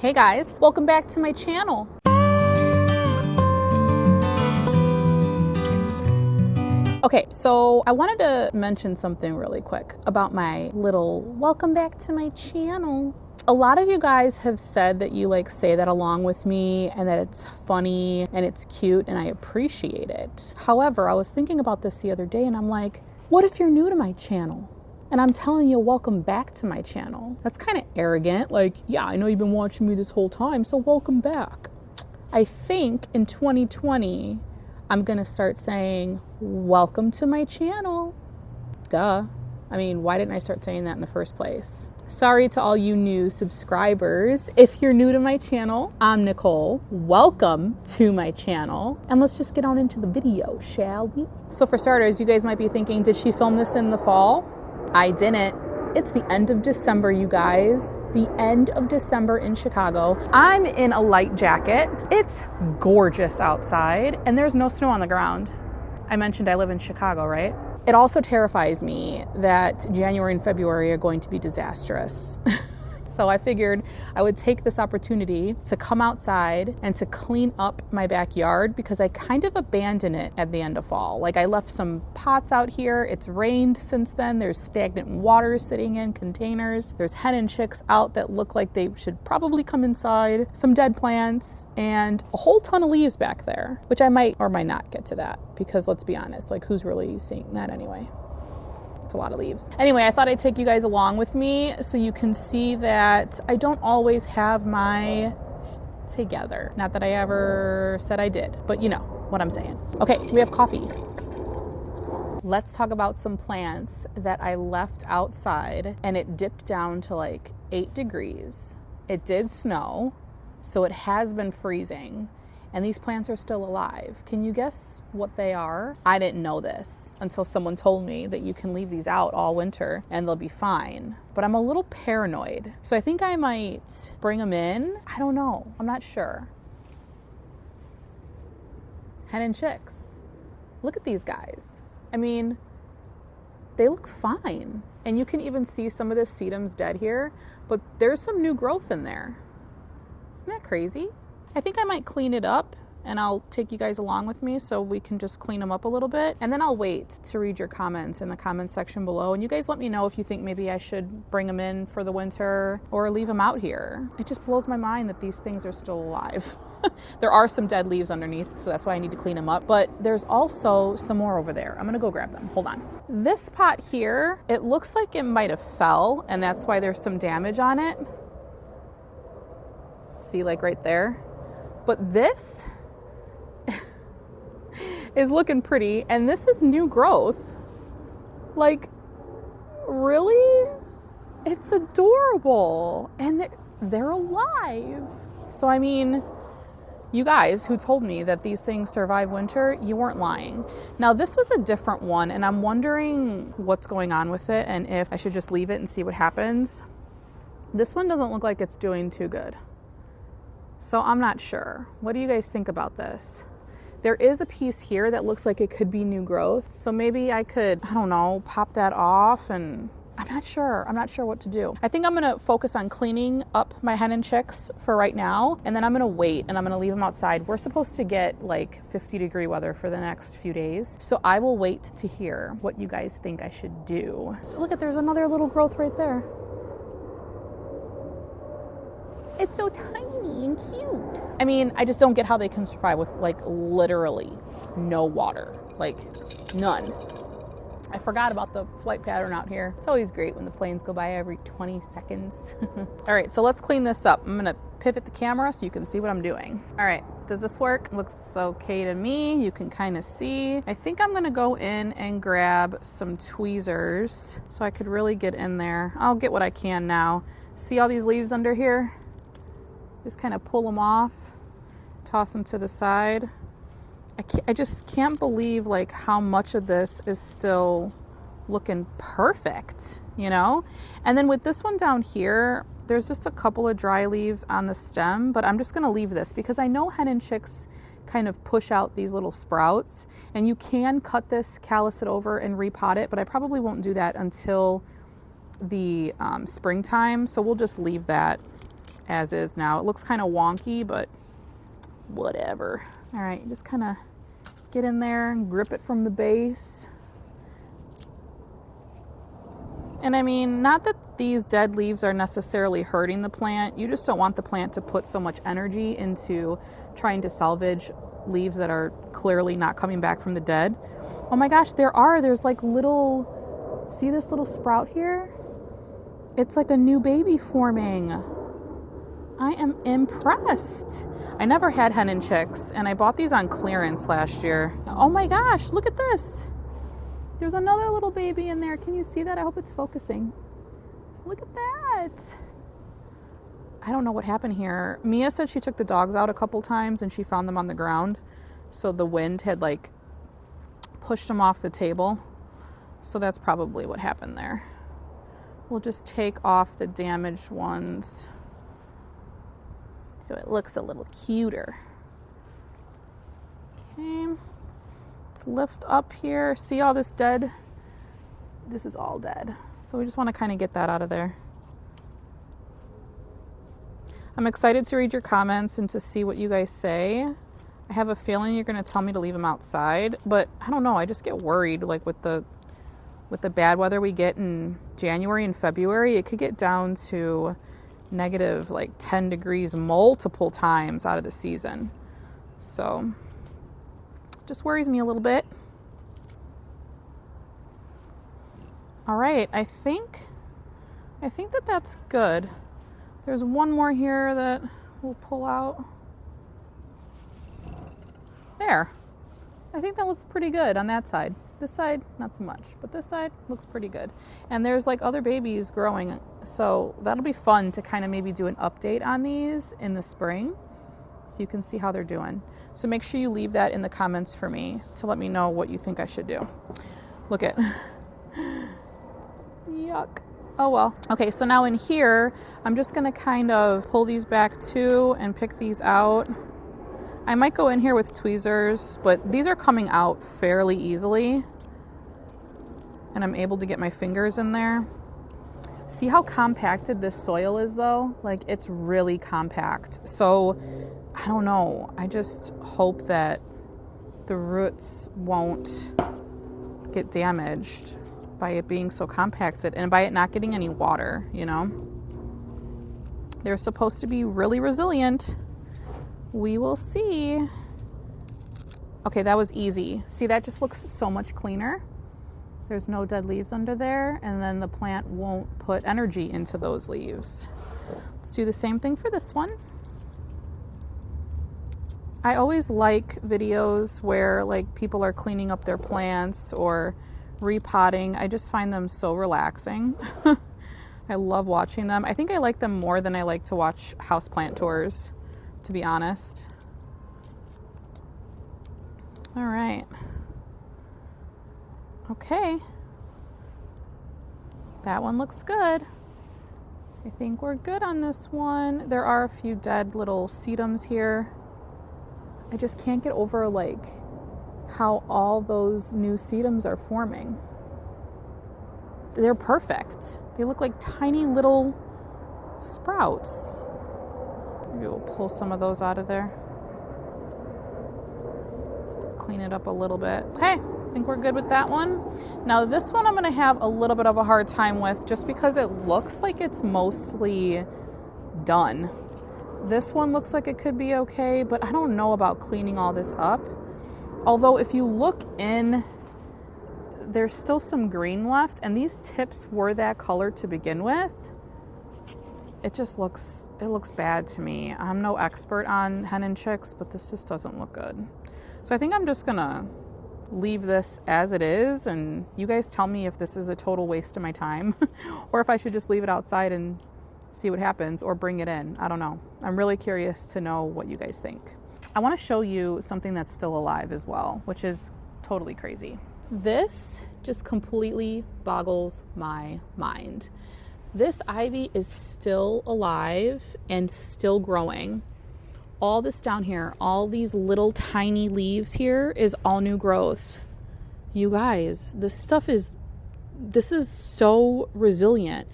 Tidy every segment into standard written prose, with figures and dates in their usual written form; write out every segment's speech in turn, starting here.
Hey guys, welcome back to my channel. Okay, so I wanted to mention something really quick about my little welcome back to my channel. A lot of you guys have said that you say that along with me and that it's funny and it's cute and I appreciate it. However, I was thinking about this the other day and I'm like, what if you're new to my channel? And I'm telling you, welcome back to my channel. That's kind of arrogant. Yeah, I know you've been watching me this whole time, so welcome back. I think in 2020, I'm gonna start saying, welcome to my channel. Duh. I mean, why didn't I start saying that in the first place? Sorry to all you new subscribers. If you're new to my channel, I'm Nicole. Welcome to my channel. And let's just get on into the video, shall we? So for starters, you guys might be thinking, did she film this in the fall? I didn't. It's the end of December, you guys. The end of December in Chicago. I'm in a light jacket. It's gorgeous outside and there's no snow on the ground. I mentioned I live in Chicago, right? It also terrifies me that January and February are going to be disastrous. So I figured I would take this opportunity to come outside and to clean up my backyard because I kind of abandoned it at the end of fall. I left some pots out here. It's rained since then. There's stagnant water sitting in containers. There's hen and chicks out that look like they should probably come inside. Some dead plants and a whole ton of leaves back there, which I might or might not get to that because let's be honest, who's really seeing that anyway? A lot of leaves. Anyway, I thought I'd take you guys along with me so you can see that I don't always have my together. Not that I ever said I did, but you know what I'm saying. Okay, we have coffee. Let's talk about some plants that I left outside and it dipped down to 8 degrees. It did snow, so it has been freezing. And these plants are still alive. Can you guess what they are? I didn't know this until someone told me that you can leave these out all winter and they'll be fine. But I'm a little paranoid. So I think I might bring them in. I don't know. I'm not sure. Hen and Chicks. Look at these guys. I mean, they look fine. And you can even see some of this sedum's dead here, but there's some new growth in there. Isn't that crazy? I think I might clean it up and I'll take you guys along with me so we can just clean them up a little bit. And then I'll wait to read your comments in the comments section below. And you guys let me know if you think maybe I should bring them in for the winter or leave them out here. It just blows my mind that these things are still alive. There are some dead leaves underneath, so that's why I need to clean them up. But there's also some more over there. I'm gonna go grab them. Hold on. This pot here, it looks like it might have fell and that's why there's some damage on it. See, right there? But this is looking pretty, and this is new growth. Really? It's adorable, and they're alive. So, I mean, you guys who told me that these things survive winter, you weren't lying. Now, this was a different one, and I'm wondering what's going on with it and if I should just leave it and see what happens. This one doesn't look like it's doing too good. So I'm not sure. What do you guys think about this? There is a piece here that looks like it could be new growth. So maybe I could, I don't know, pop that off and I'm not sure. I'm not sure what to do. I think I'm gonna focus on cleaning up my hen and chicks for right now. And then I'm gonna wait and I'm gonna leave them outside. We're supposed to get 50-degree weather for the next few days. So I will wait to hear what you guys think I should do. So look there's another little growth right there. It's so tiny and cute. I mean, I just don't get how they can survive with literally no water, none. I forgot about the flight pattern out here. It's always great when the planes go by every 20 seconds. All right, so let's clean this up. I'm gonna pivot the camera so you can see what I'm doing. All right, does this work? Looks okay to me. You can kind of see. I think I'm gonna go in and grab some tweezers so I could really get in there. I'll get what I can now. See all these leaves under here? Just kind of pull them off, toss them to the side. I just can't believe how much of this is still looking perfect, you know? And then with this one down here, there's just a couple of dry leaves on the stem, but I'm just gonna leave this because I know hen and chicks kind of push out these little sprouts and you can cut this, callus it over and repot it, but I probably won't do that until the springtime. So we'll just leave that as is now. It looks kind of wonky, but whatever. All right, just kind of get in there and grip it from the base. And I mean, not that these dead leaves are necessarily hurting the plant. You just don't want the plant to put so much energy into trying to salvage leaves that are clearly not coming back from the dead. Oh my gosh, there's like little, see this little sprout here? It's like a new baby forming. I am impressed. I never had Hen and Chicks, and I bought these on clearance last year. Oh my gosh, look at this. There's another little baby in there. Can you see that? I hope it's focusing. Look at that. I don't know what happened here. Mia said she took the dogs out a couple times and she found them on the ground. So the wind had like pushed them off the table. So that's probably what happened there. We'll just take off the damaged ones so it looks a little cuter. Okay. Let's lift up here. See all this dead? This is all dead. So we just want to kind of get that out of there. I'm excited to read your comments and to see what you guys say. I have a feeling you're going to tell me to leave them outside, but I don't know. I just get worried, like with the bad weather we get in January and February, it could get down to negative like 10 degrees multiple times out of the season. So just worries me a little bit. All right, I think that that's good. There's one more here that we'll pull out. There. I think that looks pretty good on that side. This side, not so much, but this side looks pretty good. And there's like other babies growing, so that'll be fun to kind of maybe do an update on these in the spring so you can see how they're doing. So make sure you leave that in the comments for me to let me know what you think I should do. Look at, yuck. Oh well. Okay, so now in here, I'm just gonna kind of pull these back too and pick these out. I might go in here with tweezers, but these are coming out fairly easily. And I'm able to get my fingers in there. See how compacted this soil is though? Like it's really compact. So I don't know. I just hope that the roots won't get damaged by it being so compacted and by it not getting any water, you know? They're supposed to be really resilient. We will see. Okay, that was easy. See, that just looks so much cleaner. There's no dead leaves under there, and then the plant won't put energy into those leaves. Let's do the same thing for this one. I always like videos where like people are cleaning up their plants or repotting. I just find them so relaxing. I love watching them. I think I like them more than I like to watch houseplant tours, to be honest. All right. Okay. That one looks good. I think we're good on this one. There are a few dead little sedums here. I just can't get over like how all those new sedums are forming. They're perfect. They look like tiny little sprouts. Maybe we'll pull some of those out of there. Just clean it up a little bit. Okay, I think we're good with that one. Now this one I'm gonna have a little bit of a hard time with just because it looks like it's mostly done. This one looks like it could be okay, but I don't know about cleaning all this up. Although if you look in, there's still some green left, and these tips were that color to begin with. It looks bad to me. I'm no expert on Hen and Chicks, but this just doesn't look good. So I think I'm just gonna leave this as it is, and you guys tell me if this is a total waste of my time or if I should just leave it outside and see what happens or bring it in. I don't know. I'm really curious to know what you guys think. I want to show you something that's still alive as well, which is totally crazy. This just completely boggles my mind. This ivy is still alive and still growing. All this down here, all these little tiny leaves here is all new growth. You guys, this is so resilient.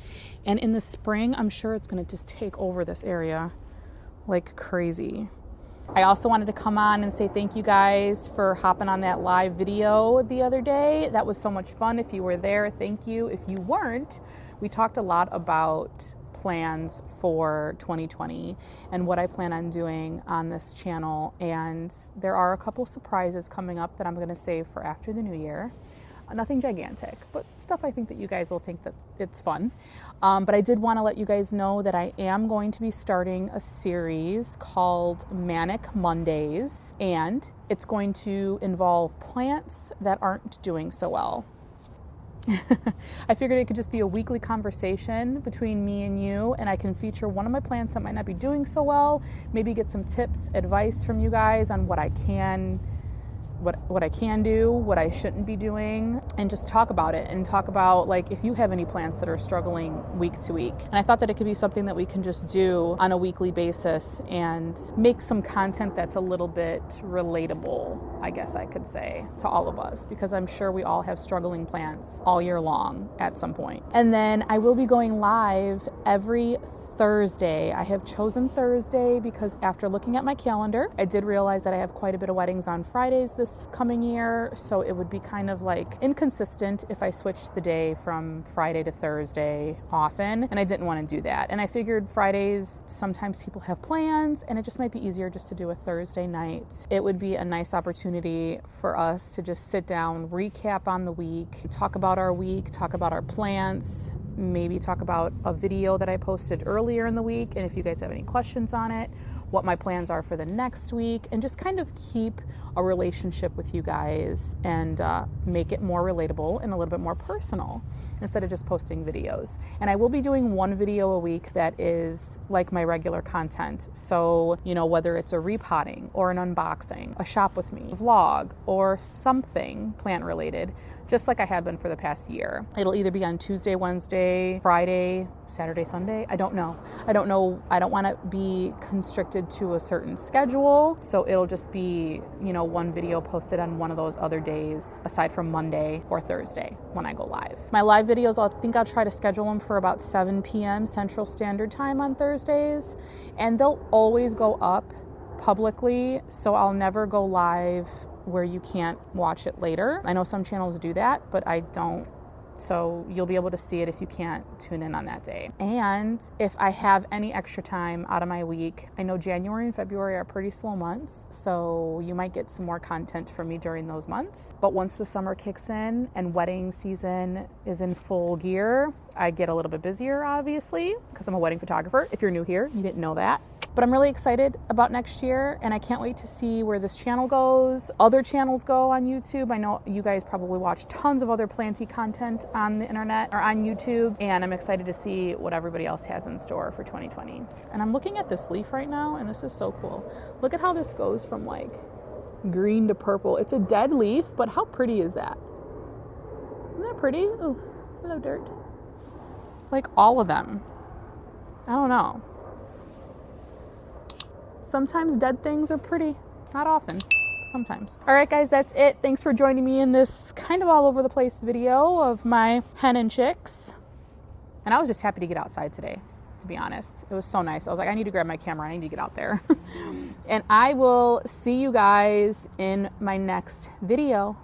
And in the spring, I'm sure it's going to just take over this area like crazy. I also wanted to come on and say thank you guys for hopping on that live video the other day. That was so much fun. If you were there, thank you. If you weren't, we talked a lot about plans for 2020 and what I plan on doing on this channel. And there are a couple surprises coming up that I'm going to save for after the new year. Nothing gigantic, but stuff I think that you guys will think that it's fun. But I did want to let you guys know that I am going to be starting a series called Manic Mondays, and it's going to involve plants that aren't doing so well. I figured it could just be a weekly conversation between me and you, and I can feature one of my plants that might not be doing so well, maybe get some tips, advice from you guys on what I can do, what I shouldn't be doing, and just talk about it and talk about like if you have any plants that are struggling week to week. And I thought that it could be something that we can just do on a weekly basis and make some content that's a little bit relatable, I guess I could say, to all of us, because I'm sure we all have struggling plants all year long at some point. And then I will be going live every Thursday. I have chosen Thursday because after looking at my calendar, I did realize that I have quite a bit of weddings on Fridays this coming year, so it would be kind of like inconsistent if I switched the day from Friday to Thursday often, and I didn't want to do that. And I figured Fridays, sometimes people have plans, and it just might be easier just to do a Thursday night. It would be a nice opportunity for us to just sit down, recap on the week, talk about our week, talk about our plants, maybe talk about a video that I posted earlier in the week, and if you guys have any questions on it, what my plans are for the next week, and just kind of keep a relationship with you guys and make it more relatable and a little bit more personal instead of just posting videos. And I will be doing one video a week that is like my regular content. So, you know, whether it's a repotting or an unboxing, a shop with me, a vlog, or something plant related, just like I have been for the past year. It'll either be on Tuesday, Wednesday, Friday, Saturday, Sunday. I don't know. I don't want to be constricted to a certain schedule. So it'll just be, you know, one video posted on one of those other days aside from Monday or Thursday when I go live. My live videos, I think I'll try to schedule them for about 7 p.m. Central Standard Time on Thursdays, and they'll always go up publicly. So I'll never go live where you can't watch it later. I know some channels do that, but I don't. So you'll be able to see it if you can't tune in on that day. And if I have any extra time out of my week, I know January and February are pretty slow months, so you might get some more content from me during those months. But once the summer kicks in and wedding season is in full gear, I get a little bit busier, obviously, because I'm a wedding photographer. If you're new here, you didn't know that. But I'm really excited about next year, and I can't wait to see where this channel goes, other channels go on YouTube. I know you guys probably watch tons of other planty content on the internet or on YouTube, and I'm excited to see what everybody else has in store for 2020. And I'm looking at this leaf right now, and this is so cool. Look at how this goes from like green to purple. It's a dead leaf, but how pretty is that? Isn't that pretty? Oh, hello dirt. Like all of them. I don't know. Sometimes dead things are pretty. Not often, sometimes. All right, guys, that's it. Thanks for joining me in this kind of all over the place video of my hen and chicks. And I was just happy to get outside today, to be honest. It was so nice. I was like, I need to grab my camera. I need to get out there. And I will see you guys in my next video.